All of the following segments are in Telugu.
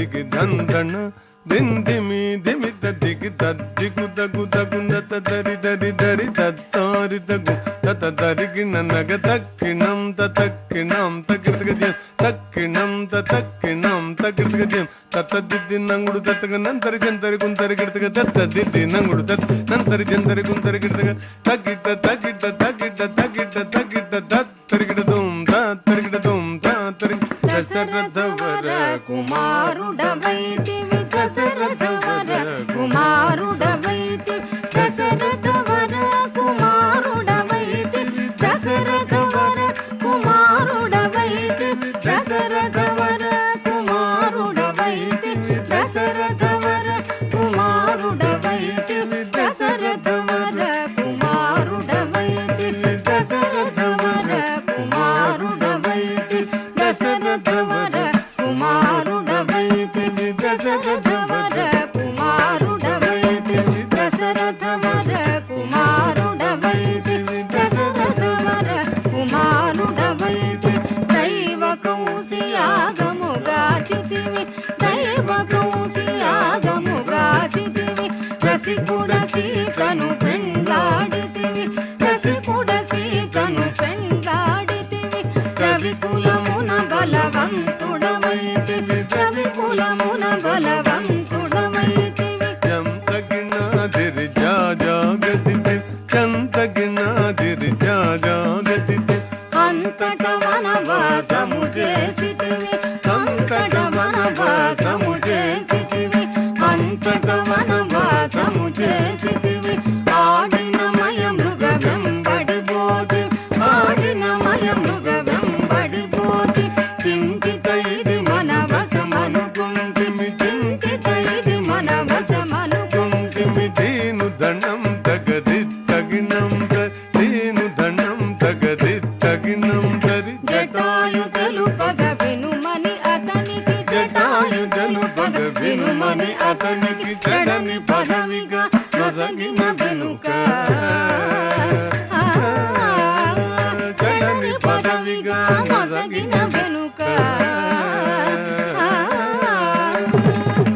దిగి దందన దిందిమి దిమిత దిగి దద్దిగు దగు దగుందత దరి దరి దరి దత్తారి దగు తత దరిగిన నగ తక్కిణం తక్కిణం తగ్గితగ తక్కిణం తక్కిణం తగ్గితగ తత దిద్ది నంగుడు తత్తగ నంతరి జంతరి గుంతరి గిడతగ తత్త దిద్ది నంగుడు తత్ నంతరి జంతరి గుంతరి గిడతగ తగ్గిట తగ్గిట తగ్గిట తగ్గిట తగ్గిట తత్తరిగిడ దుమ్ తత్తరిగిడ దుమ్ తత్తరి దశరథ వర కుమారుడవైతివి దశరథ వర కుమారుడవైతి దశరథ వర కుమారుడవైతి దశరథ వర కుమారుడవైతి దశరథ వర కుమారుడవైతి దశరథ వర కుమారుడవైతి దశరథ వర కుమారుడవైతి దశరథ వర కుమారుడవైతి దశరథ వర కుమారుడవైతి దశరథ వర కుమారుడవైతి దశరథ వర కుమారుడవైతి దశరథ వర కుమారుడవైతి దైవ కౌశియాగముగాచితివి దైవ కౌశియాగముగాచితివి రసికుడ సీతను పెండ్లాడితివి రసికుడ సీతను పెండ్లాడితివి రవికులమున బలవంతుడమైతివి రవికులమున బలవంతుడమైతివి చంతగినాదిరి జాగతివి చంతగినాదిరి జాగతివి అంతట వనవాసము చేసితివి అంతట వనవాసము చేసితివి అంతట వనవాసము చేసితివి ఆడిన మయ మృగ వెంబడిపోతి ఆడిన మయ మృగ వెంబడిపోతి చింతిత ఇది మనవసమనుకుంటిమి చింతిత ఇది మనవసమనుకుంటిమి దీను దండం తగది తగినం దీను దండం తగది తగినం దరి జటాయుధలు పగ వినుమని అతనికి జటాయుధలు పగ వినుమని అతనికి చెడని పదవిగా నొసగిన వెనుక చెడని పదవిగా నొసగిన వెనుక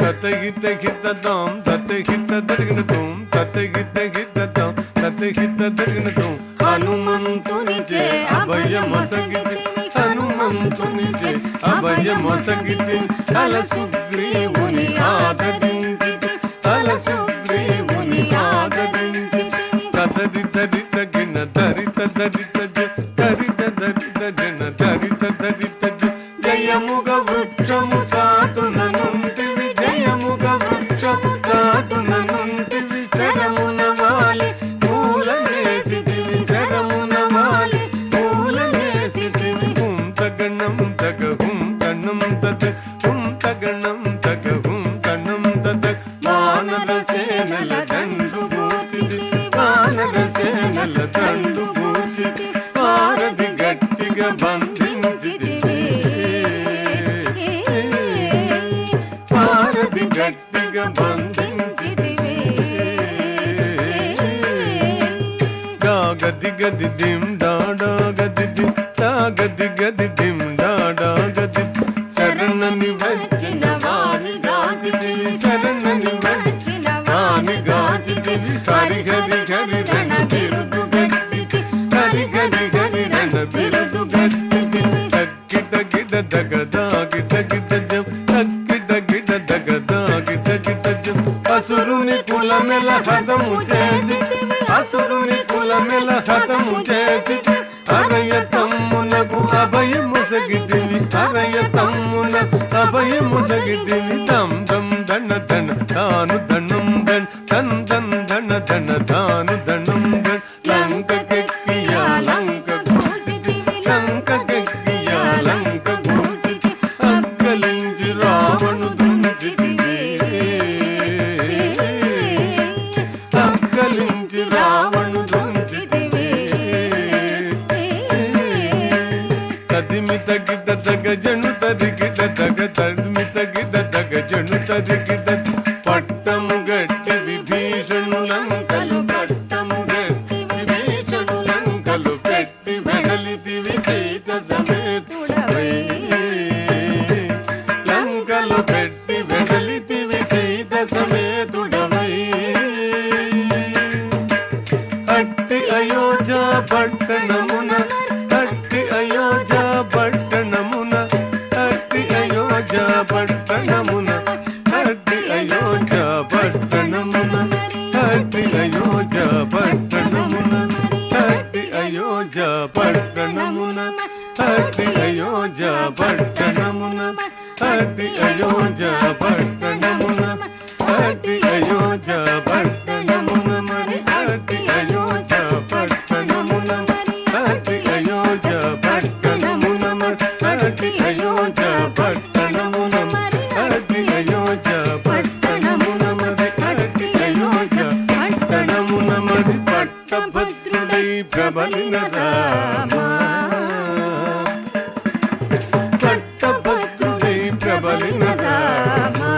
తతగిత హితదం తతగిత దరిగిన తుం తతగిత హితదం తతగిత దరిగిన తుం హనుమంతునిచే అభయమొసగితివి హనుమంతునిచే అభయమొసగితివి తల సుగ్రీవుని ఆదరించితి తల సుగ్రీవుని ఆదరించితివి తదరి దరి తగిన దరిత దరిత దరిత దరిత జన దరిత దరిత జయముగ వృక్షము చాటుననుంటివి జయముగ వృక్షము చాటుననుంటివి శరమున వాలి పూలనేసితివి శరమున వాలి పూలనేసితివి హుం తగణం తగ హుం తణం తత హుం తగణం తగ హుం తణం తత వానర సేనల దండు గూర్చితివి వానర సేనల దండు గూర్చితివి వారధి గట్టిగా బంధించితివి వారధి గట్టిగా బంధించితివి గది గది దిం డాడా గది దిం దా గది గది దిం డాడా గది శరణని వచ్చిన వారి గాచితివి శరణని వచ్చిన వారి గాచితివి హరి హరి హరి రణ బిరుదు గట్టితి హరి హరి హరి రణ బిరుదు గట్టితివి తగ్గిట గిడ దగదాగి తగిట జం తగ్గిట గిడ దగదాగి తగిట జం అసురుని కులమెల హతము చేసితివి అసురుని కులమెల హతము చేసితివి అరయ తమ్మునకు అభయముసగితివి అరయ తమ్మునకు అభయముసగితివి దం దం దణ దణ తాను దణం దణ దన్ దన్ దణ దణ తాను దణం దణ లంకకెక్కియా లంక గూచితివి లంకకెక్కియా లంక గూచితి అక్కలించి రావణు దుంచితివి అక్కలించి రావణు దుంచితివి తదిమిత గిడ దగ జను తదిగిడ దగ తదిమిత గిడ దగ జను తదిగిడ పట్టము గట్టి విభీషణులంకలు పట్టము గట్టి విభీషణులంకలు పెట్టి వెడలితివి సీత సమేతుడవై లంకలు పెట్టి పట్టణమున అతి అయోధ్య పట్టణమున అతి అయోధ్య పట్టణమున మరి అతి అయోధ్య పట్టణమున అతి అయోధ్య పట్టణమున అతి అయోధ్య పట్టణమున అతి అయోధ్య పట్టణమున మరి అతి అయోధ్య పట్టణమున మరి పట్టభద్రుడై ప్రబలిన రామా పట్టభద్రుడై ప్రబలిన రామా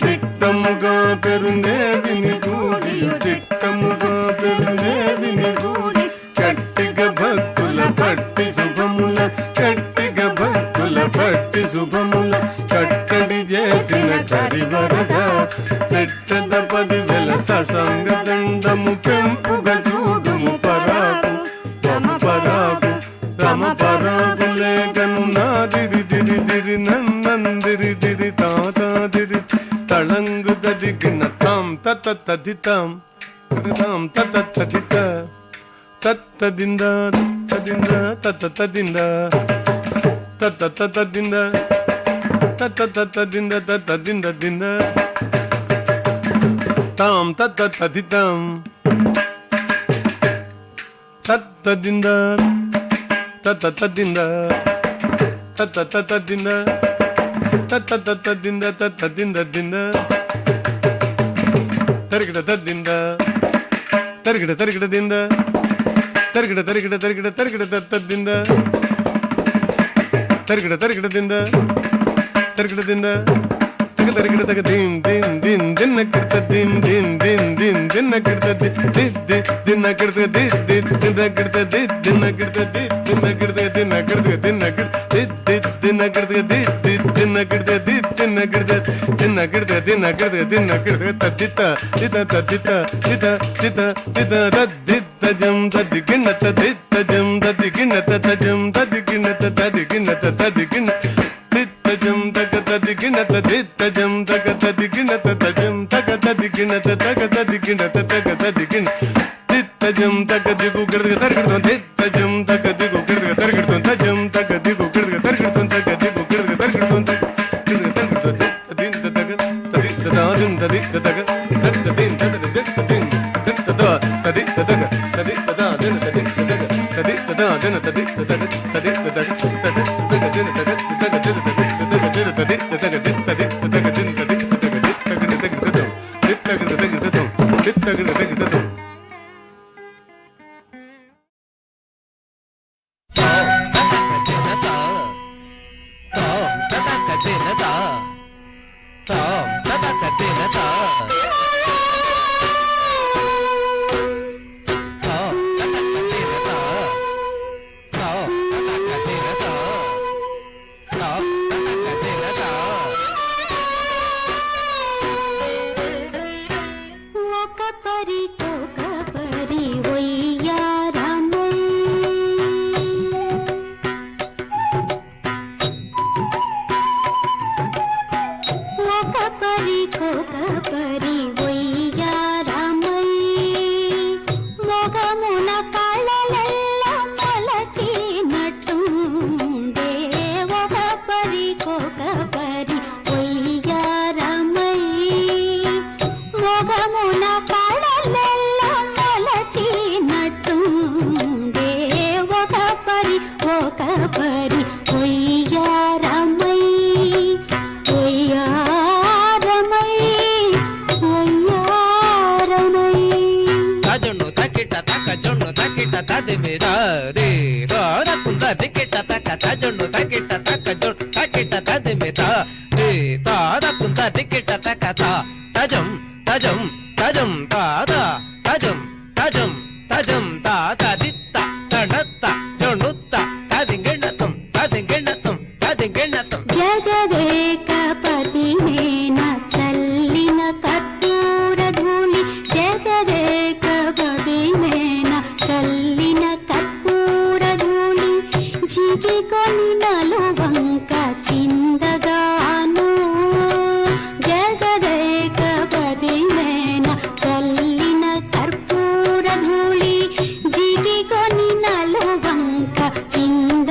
తిట్టముగా పెరుందేవిని గూడి తిట్టముగా పెరుందేవిని గూడి కట్టిగా భక్తుల పట్టి శుభముల కట్టిగా భక్తుల పట్టి శుభముల కట్టడి చేసిన కరివరగా పెట్టద 10,000 ససంగ దండము పెంపుగా చూడుము పరాగు తమ పరాగు తమ పరాగులేగను నాదిరి దిరి దిరి నన్నందిరి దిరి తాతాదిరి తళంగు దదిగిన తాం తత తదితాం తాం తత తదిత తత్తదింద తదింద తత తదింద తత తతదింద తత తతదింద తతదింద దింద తాం తత తదితాం తత్తదింద తత తదింద తత తతదింద తత తతదింద తతదింద దింద తరిగిడ తద్దింద తరిగిడ తరిగిడ దింద తరిగిడ తరిగిడ తరిగిడ తరిగిడ తద్దింద తరిగిడ తరిగిడ దింద తరిగిడ దింద తరిగిడ తగ దీన్ దీన్ దీన్ దిన్న కిడత దీన్ దీన్ దీన్ దీన్ దిన్న కిడత ది దిన్న కిడత ది దిన్న కిడత ది దిన్న కిడత ది దిన్న కిడత దిన్న కిడత దిన్న కిడత దిన్న కిడత ది దిన్న కిడత ది దిన్న కిడత దిన్న కిడత దిన్న కిడత దిన్న కిడత తదిత తిత తదిత తిత తిత తిత తద్దిత జం తదిగిన్నత తిత జం తదిగిన్నత తజం తదిగిన్నత తదిగిన్నత తదిగిన్నత తజం తగ తదిగినత తజం తగ తదిగినత తజం తగ తదిగినత తగ తదిగినత తగ తదిగిన తజం తగ దిగు గిడగ తరగడం తజం తగ దిగు గిడగ తరగడం తజం తగ దిగు గిడగ తరగడం తగ దిగు గిడగ తరగడం తగ గిడగ తరగడం తదిన్ తగ తదిన్ తదాదిన్ తదిన్ తగ తదిన్ తగ తదిన్ తదా తదిన్ తగ తదిన్ తదాదిన్ తదిన్ తగ తదిన్ తదాదిన్ తదిన్ తగ తదిన్ తగ తదిన్ తగ తగ చింద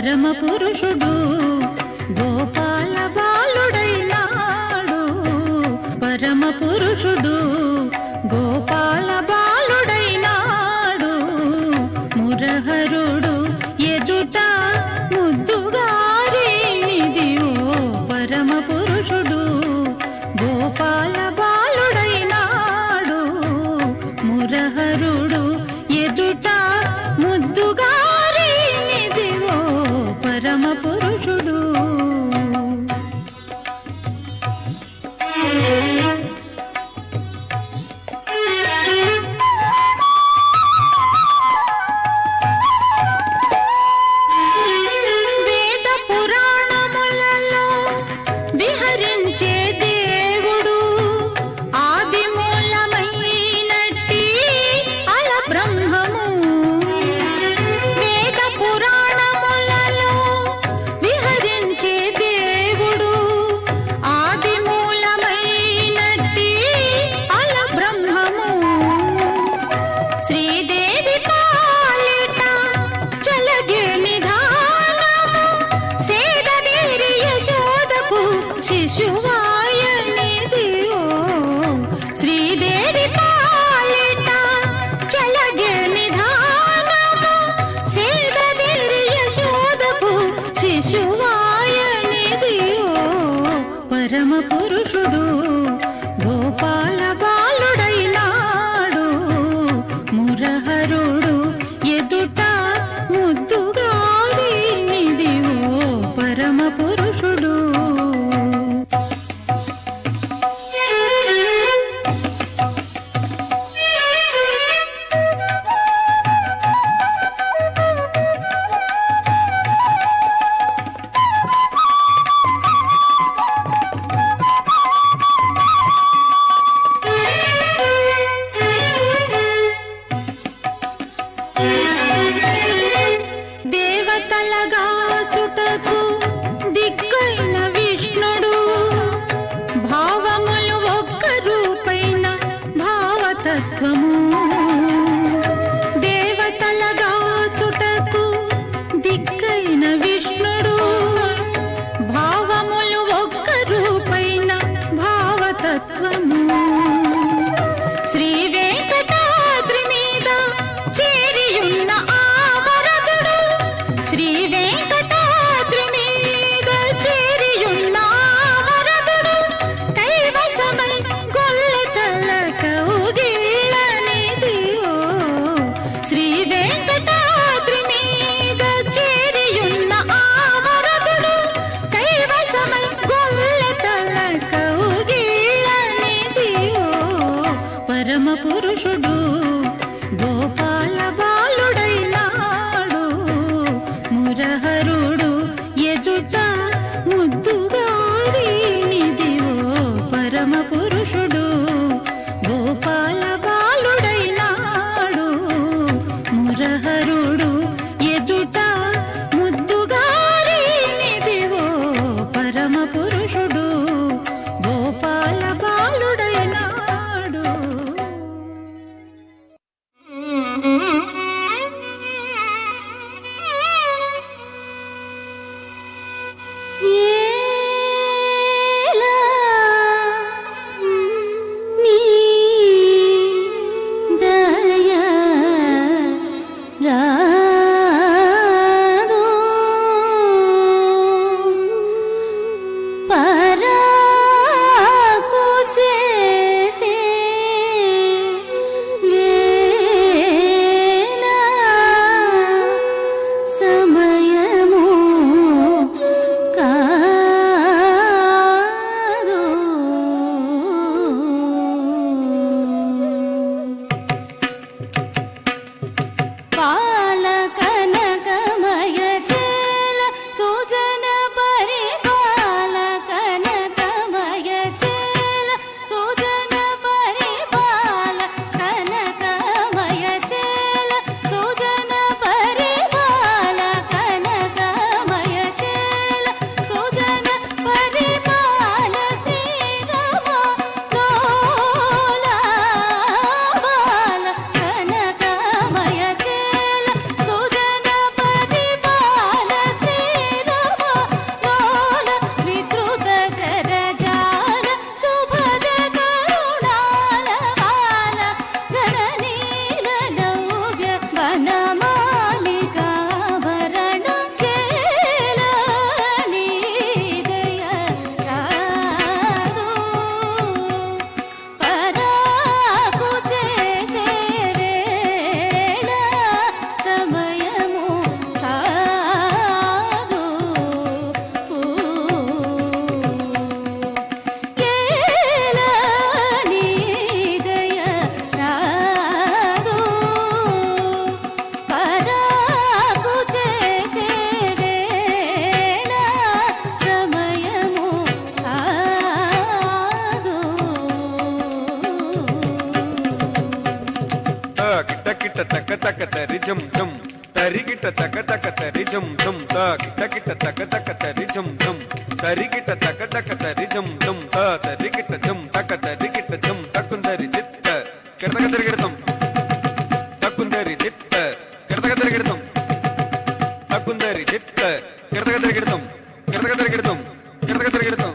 పరమ పురుషుడు గోపాల బాలుడైనాడు పరమ పురుషుడు గోపాల బాలుడైనాడు మురహరుడు ఎదుట ముద్దుగారినిదివో పరమ పురుషుడు గోపాల బాలుడైనాడు మురహరుడు ఎదుట ముద్దుగారినిదివో పరమ పురుషుడు జం జం తరిగిట తక తక తరి జం జం తా గిట గిట తక తక తరి జం జం తరిగిట తక తక తరి జం జం తా తరిగిట జం తక తరిగిట జం తకుందరి దిత్త కిడతక తిరిగిడతాం తకుందరి దిత్త కిడతక తిరిగిడతాం తకుందరి దిత్త కిడతక తిరిగిడతాం కిడతక తిరిగిడతాం కిడతక తిరిగిడతాం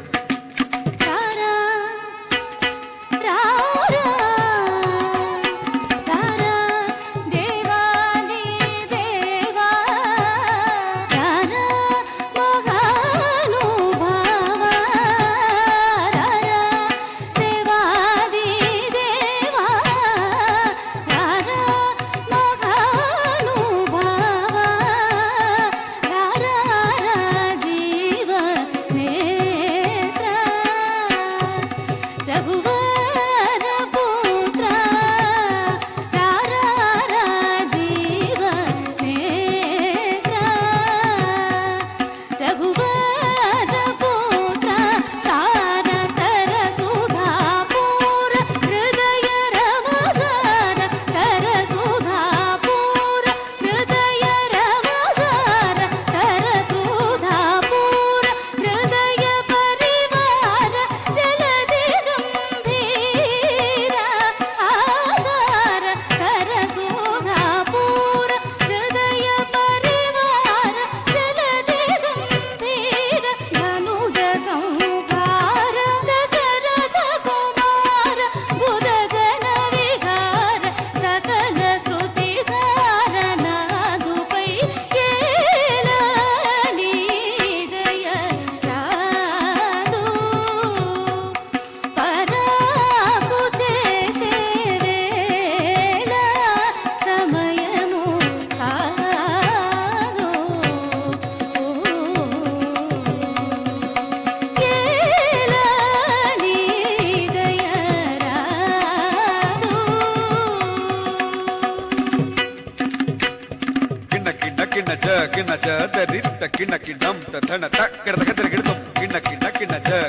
కిన్న జ దరిత్త కిన్న కిన్నం తథన త కిడతక తిరిగిడతాం కిన్న కిన్న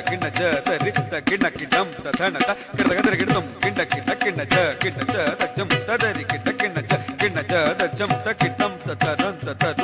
కిన్న జ దరిత్త కిన్న కిన్నం తథన త కిడతక తిరిగిడతాం కిన్న కిన్న కిన్న జ తజ్జం తదరి కిన్న కిన్న జ తజ్జం త కిన్నం తథనం తథను